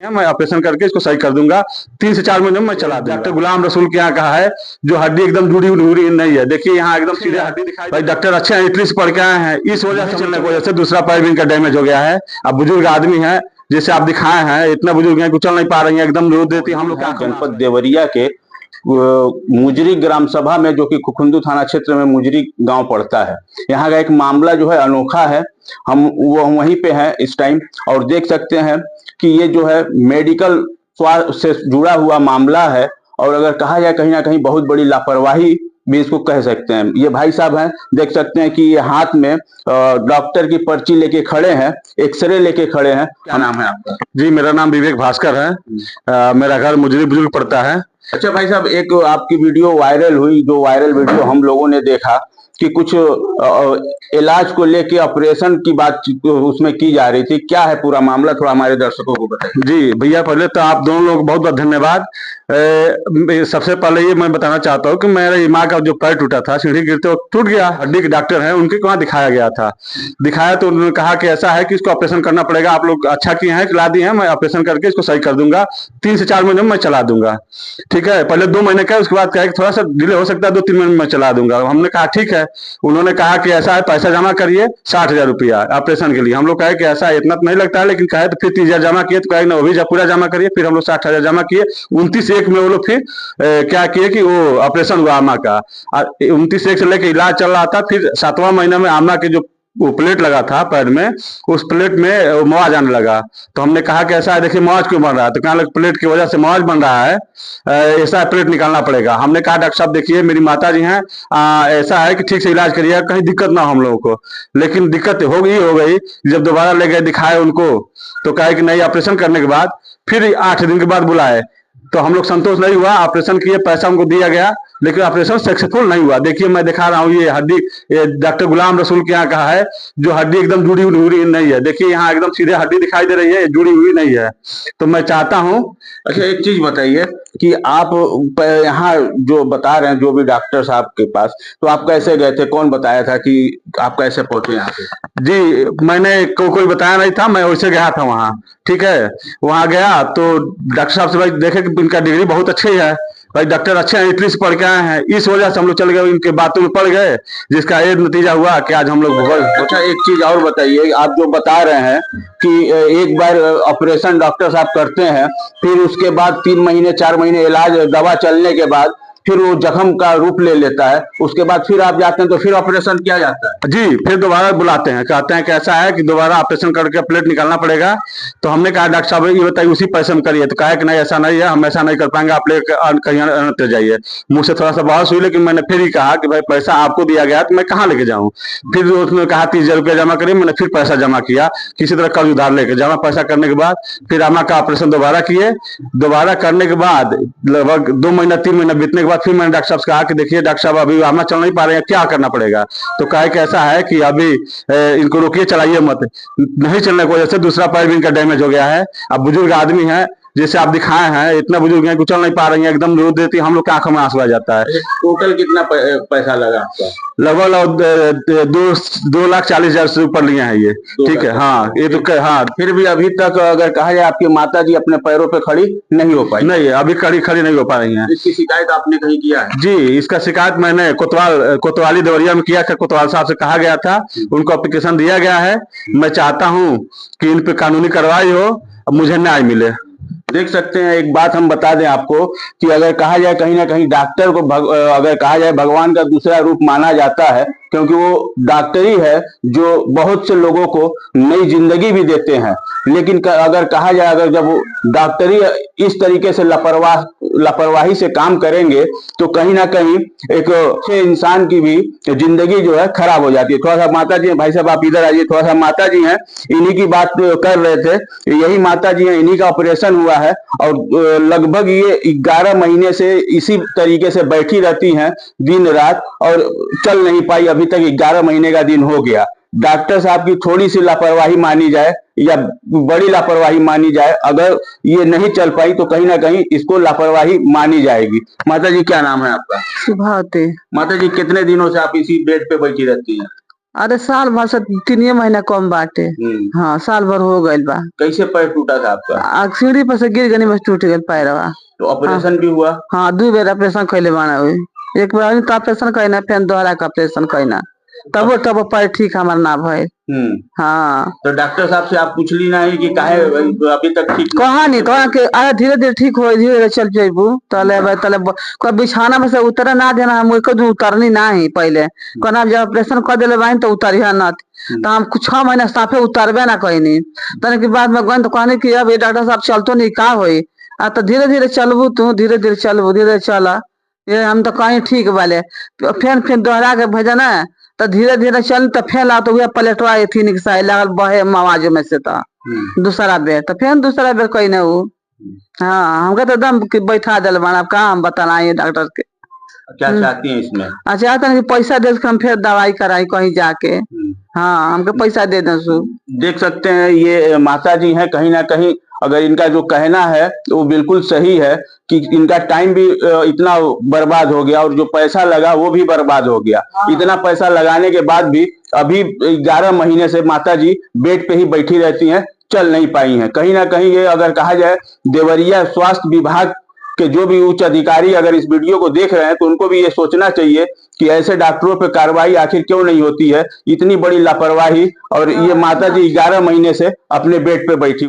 मैं ऑपरेशन करके इसको सही कर दूंगा। 3 से 4 महीने में मैं चला दूंगा। डॉक्टर गुलाम रसूल के यहाँ कहा है, जो हड्डी एकदम जुड़ी हुई नहीं है। देखिए यहाँ एकदम सीधे हड्डी दिखाई। भाई डॉक्टर अच्छे हैं, इटली से पढ़ के आए हैं, इस वजह से चलने की वजह से दूसरा पैर भी इनका डैमेज हो गया है। अब बुजुर्ग आदमी है, जैसे आप दिखाए हैं, इतना बुजुर्ग है, चल नहीं पा रही है, एकदम रो देती। हम लोग जनपद देवरिया के मुजरी ग्राम सभा में, जो कि कुखुंदू थाना क्षेत्र में मुजरी गांव पड़ता है, यहाँ का एक मामला जो है अनोखा है। हम वहीं पे हैं इस टाइम और देख सकते हैं कि ये जो है मेडिकल स्वास्थ्य से जुड़ा हुआ मामला है और अगर कहा जाए कहीं ना कहीं बहुत बड़ी लापरवाही भी इसको कह सकते हैं। ये भाई साहब हैं, देख सकते हैं कि ये हाथ में डॉक्टर की पर्ची लेके खड़े हैं, एक्सरे लेके खड़े हैं। क्या नाम है आपका? जी मेरा नाम विवेक भास्कर है। मेरा घर मुजरी बुजुर्ग पड़ता है। अच्छा भाई साहब, एक आपकी वीडियो वायरल हुई, जो वायरल वीडियो हम लोगों ने देखा कि कुछ इलाज को लेके ऑपरेशन की बात उसमें की जा रही थी। क्या है पूरा मामला, थोड़ा हमारे दर्शकों को बताइए। जी भैया, पहले तो आप दोनों लोग बहुत बहुत धन्यवाद। सबसे पहले ये मैं बताना चाहता हूँ कि मेरे माँ का जो पैर टूटा था, सीढ़ी गिरते वक्त टूट गया। हड्डी के डॉक्टर हैं, उनके वहाँ दिखाया गया था। दिखाया तो उन्होंने कहा कि ऐसा है कि इसको ऑपरेशन करना पड़ेगा। आप लोग अच्छा किए हैं, खिला दिए हैं, मैं ऑपरेशन करके इसको सही कर दूंगा। 3 से 4 महीने में मैं चला दूंगा। ठीक है, पहले 2 महीने का, उसके बाद कहा कि थोड़ा सा डिले हो सकता है, 2-3 महीने में चला दूंगा। हमने कहा ठीक है। उन्होंने कहा कि ऐसा है, पैसा जमा करिए 60,000 रुपया ऑपरेशन के लिए। हम लोग कहे कि ऐसा इतना तो नहीं लगता है, लेकिन कहे तो फिर 30,000 जमा किए, तो कहे ना वो भी पूरा जमा करिए। फिर हम लोग 60,000 जमा किए। 29/1 में वो लोग फिर क्या किए कि वो ऑपरेशन हुआ आमा का। 29/1 से लेकर इलाज चल रहा था। फिर 7वां महीना में आमा के जो वो प्लेट लगा था पैर में, उस प्लेट में मौज आने लगा। तो हमने कहा कि ऐसा है, देखिए मौज क्यों बन रहा है? तो कहने लगे प्लेट की वजह से मौज बन रहा है, ऐसा प्लेट निकालना पड़ेगा। हमने कहा डॉक्टर साहब देखिए मेरी माता जी हैं, ऐसा है कि ठीक से इलाज करिए, कहीं दिक्कत ना हो हम लोगों को। लेकिन दिक्कत हो गई। जब दोबारा ले गए दिखाए उनको, तो कहे कि नहीं, ऑपरेशन करने के बाद फिर 8 दिन के बाद बुलाए, तो हम लोग संतोष नहीं हुआ। ऑपरेशन किए, पैसा हमको दिया गया, लेकिन ऑपरेशन सक्सेसफुल नहीं हुआ। देखिए मैं दिखा रहा हूँ, ये हड्डी डॉक्टर गुलाम रसूल के यहाँ का है, जो हड्डी एकदम जुड़ी हुई नहीं है। देखिए यहाँ एकदम सीधे हड्डी दिखाई दे रही है, जुड़ी हुई नहीं है। तो मैं चाहता हूँ। अच्छा एक चीज बताइए कि आप यहाँ जो बता रहे हैं, जो भी डॉक्टर साहब के पास, तो आप कैसे गए थे? कौन बताया था कि आप कैसे पहुंचे यहाँ पे? जी मैंने कोई बताया नहीं था, मैं वैसे गया था वहाँ। ठीक है, वहाँ गया तो डॉक्टर साहब से भाई देखे कि इनका डिग्री बहुत अच्छी है, भाई डॉक्टर अच्छे हैं, इटली से पढ़ के आए हैं, इस वजह से हम लोग चल गए, इनके बातों में पड़ गए, जिसका ये नतीजा हुआ कि आज हम लोग अच्छा एक चीज और बताइए, आप जो बता रहे हैं कि एक बार ऑपरेशन डॉक्टर साहब करते हैं, फिर उसके बाद 3 महीने 4 महीने इलाज दवा चलने के बाद फिर वो जख्म का रूप ले लेता है, उसके बाद फिर आप जाते हैं तो फिर ऑपरेशन किया जाता है? जी, फिर दोबारा बुलाते हैं, कहते हैं कि ऐसा है कि दोबारा ऑपरेशन करके प्लेट निकालना पड़ेगा। तो हमने कहा डॉक्टर साहब ये बताइए उसी पैसे में करिए। तो कहा कि नहीं ऐसा नहीं है, हम ऐसा नहीं कर पाएंगे, आप ले कहीं अन्यत्र जाइए। मुझसे थोड़ा सा बहस हुई, लेकिन मैंने फिर ही कहा कि भाई पैसा आपको दिया गया तो मैं कहाँ लेके जाऊँ। फिर उसने कहा 30,000 रुपया जमा करिए। मैंने फिर पैसा जमा किया, किसी तरह कर्ज उधार लेके जमा पैसा करने के बाद फिर आमा का ऑपरेशन दोबारा किए। दोबारा करने के बाद लगभग 2 महीना 3 महीना बीतने के बाद फिर मैंने डॉक्टर साहब से कहा कि देखिए डॉक्टर साहब अभी आमा चल नहीं पा रहे हैं, क्या करना पड़ेगा? तो कहा कि ऐसा है कि अभी इनको रोकिए, चलाइए मत। नहीं चलने की वजह से दूसरा पैर भी इनका डैमेज हो गया है। अब बुजुर्ग आदमी है, जैसे आप दिखाए हैं, इतना बुजुर्ग है, चल नहीं पा रही है, एकदम रो देती, हम लोग की आंखों में आंसू आ जाता है। टोटल कितना पैसा लगा आपका? लगभग 2,40,000 से ऊपर लिए हैं ये। ठीक है, हाँ ये तो हाँ। फिर भी अभी तक अगर कहा जाए आपकी माता जी अपने पैरों पे खड़ी नहीं हो पाई? नहीं, अभी खड़ी नहीं हो पा रही हैं। इसकी शिकायत आपने कहीं किया है? जी, इसका शिकायत मैंने कोतवाली देवरिया में किया था। कोतवाल साहब से कहा गया था, उनको एप्लीकेशन दिया गया है। मैं चाहता हूँ कि इन पे कानूनी कार्रवाई हो, मुझे न्याय मिले। देख सकते हैं, एक बात हम बता दें आपको कि अगर कहा जाए कहीं ना कहीं डॉक्टर को अगर कहा जाए भगवान का दूसरा रूप माना जाता है, क्योंकि वो डॉक्टरी है जो बहुत से लोगों को नई जिंदगी भी देते हैं। लेकिन अगर कहा जाए, अगर जब डॉक्टरी इस तरीके से लापरवाही से काम करेंगे तो कहीं ना कहीं एक अच्छे इंसान की भी जिंदगी जो है खराब हो जाती है। थोड़ा सा माता जी, भाई साहब आप इधर आइए, थोड़ा सा माता जी हैं, इन्हीं की बात कर रहे थे। यही माता जी हैं, इन्हीं का ऑपरेशन हुआ है और लगभग ये 11 महीने से इसी तरीके से बैठी रहती हैं दिन रात और चल नहीं पाई। अभी तक 11 महीने का दिन हो गया। डॉक्टर साहब की थोड़ी सी लापरवाही मानी जाए या बड़ी लापरवाही मानी जाए, अगर ये नहीं चल पाई तो कहीं ना कहीं इसको लापरवाही मानी जाएगी। माता जी क्या नाम है आपका? सुभावती। माता जी कितने दिनों से आप इसी बेड पे बैठी रहती हैं? अरे साल भर से 3 महीना कम बाटे। हाँ साल भर हो गइल बा। कैसे पैर टूटा था आपका? सीढ़ी पर से गिर गनी, बस टूट गइल पैरवा। तो ऑपरेशन भी हुआ? हाँ 2 बेर ऑपरेशन कैले बाना हुई। एक बार तो ऑपरेशन कइना, फिर दोहरा का ऑपरेशन कइना, तब पैर ठीक हमार ना भइल। हाँ तो डॉक्टर साहब से आप पूछली नहीं कि काहे अभी तक ठीक कहा नहीं, कहा कि अरे धीरे धीरे ठीक हो, धीरे धीरे चल जाइबू। तले कोई बिछाना में से उतरे ना देना, हम एक दिन उतरनी ना ही पहले कहना, जब ऑपरेशन कर दिले बाइन तो उतरिया ना। तो हम कुछ 6 महीना साफे उतरबे ना कहनी। तने के बाद में गन तो कहनी कि अब ये डॉक्टर साहब चलतो नहीं का होई, आ तो धीरे धीरे चलबू, तू धीरे धीरे चलबू, धीरे चला। ये हम तो कहीं ठीक वाले फिर दोहरा के भेजा ना, तो धीरे धीरे चल तो फेल ला, तो प्लेटवा एथी सही लागल बहे मवाज में से। तो दूसरा बेर तो फिर दूसरा बेर कही ना वो। हाँ हमके तो दम बैठा दिल बना, अब कहाँ हम बताना है डॉक्टर के। क्या चाहती हैं इसमें? अच्छा चाहते हैं कि पैसा दे के हम फिर दवाई कराई कहीं जाके। हाँ हमके पैसा दे दें सु। देख सकते हैं ये माता जी हैं, कहीं ना कहीं अगर इनका जो कहना है तो वो बिल्कुल सही है कि इनका टाइम भी इतना बर्बाद हो गया और जो पैसा लगा वो भी बर्बाद हो गया। इतना पैसा लगाने के बाद भी अभी 11 महीने से माता जी बेड पे ही बैठी रहती हैं, चल नहीं पाई हैं। कहीं ना कहीं ये अगर कहा जाए देवरिया स्वास्थ्य विभाग के जो भी उच्च अधिकारी अगर इस वीडियो को देख रहे हैं तो उनको भी ये सोचना चाहिए कि ऐसे डॉक्टरों पे कार्रवाई आखिर क्यों नहीं होती है, इतनी बड़ी लापरवाही। और ये माता जी 11 महीने से अपने बेड पे बैठी